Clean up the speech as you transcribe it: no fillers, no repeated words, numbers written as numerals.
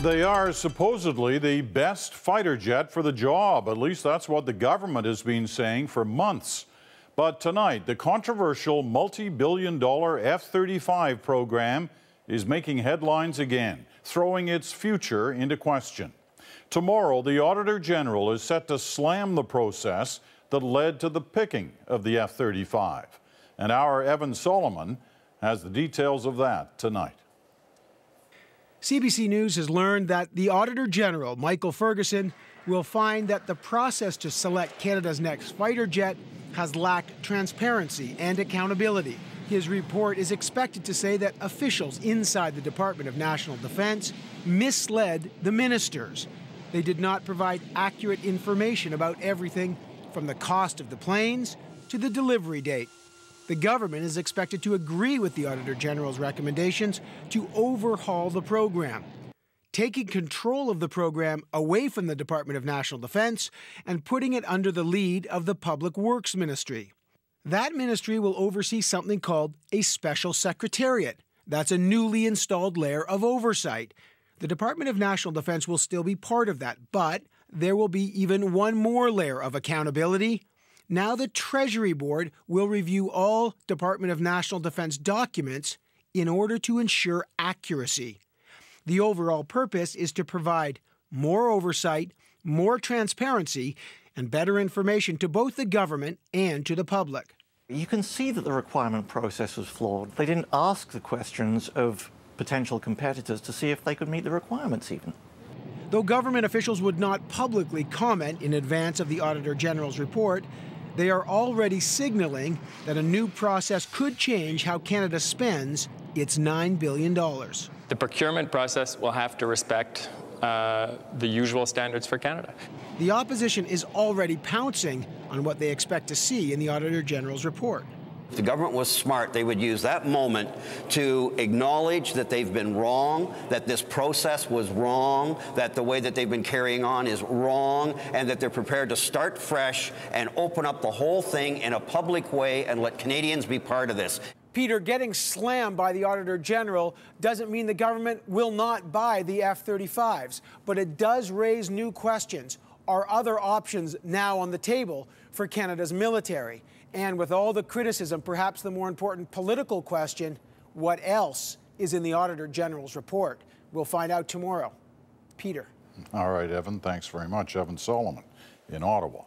They are supposedly the best fighter jet for the job. At least that's what the government has been saying for months. But tonight, the controversial multi-billion-dollar F-35 program is making headlines again, throwing its future into question. Tomorrow, the Auditor General is set to slam the process that led to the picking of the F-35. And our Evan Solomon has the details of that tonight. CBC News has learned that the Auditor General, Michael Ferguson, will find that the process to select Canada's next fighter jet has lacked transparency and accountability. His report is expected to say that officials inside the Department of National Defence misled the ministers. They did not provide accurate information about everything from the cost of the planes to the delivery date. The government is expected to agree with the Auditor General's recommendations to overhaul the program, taking control of the program away from the Department of National Defence and putting it under the lead of the Public Works Ministry. That ministry will oversee something called a Special Secretariat. That's a newly installed layer of oversight. The Department of National Defence will still be part of that, but there will be even one more layer of accountability. Now the Treasury Board will review all Department of National Defence documents in order to ensure accuracy. The overall purpose is to provide more oversight, more transparency, and better information to both the government and to the public. You can see that the requirement process was flawed. They didn't ask the questions of potential competitors to see if they could meet the requirements even. Though government officials would not publicly comment in advance of the Auditor General's report, they are already signaling that a new process could change how Canada spends its $9 billion. The procurement process will have to respect the usual standards for Canada. The opposition is already pouncing on what they expect to see in the Auditor General's report. If the government was smart, they would use that moment to acknowledge that they've been wrong, that this process was wrong, that the way that they've been carrying on is wrong, and that they're prepared to start fresh and open up the whole thing in a public way and let Canadians be part of this. Peter, getting slammed by the Auditor General doesn't mean the government will not buy the F-35s, but it does raise new questions. Are other options now on the table for Canada's military? And with all the criticism, perhaps the more important political question, what else is in the Auditor General's report? We'll find out tomorrow. Peter. All right, Evan, thanks very much. Evan Solomon in Ottawa.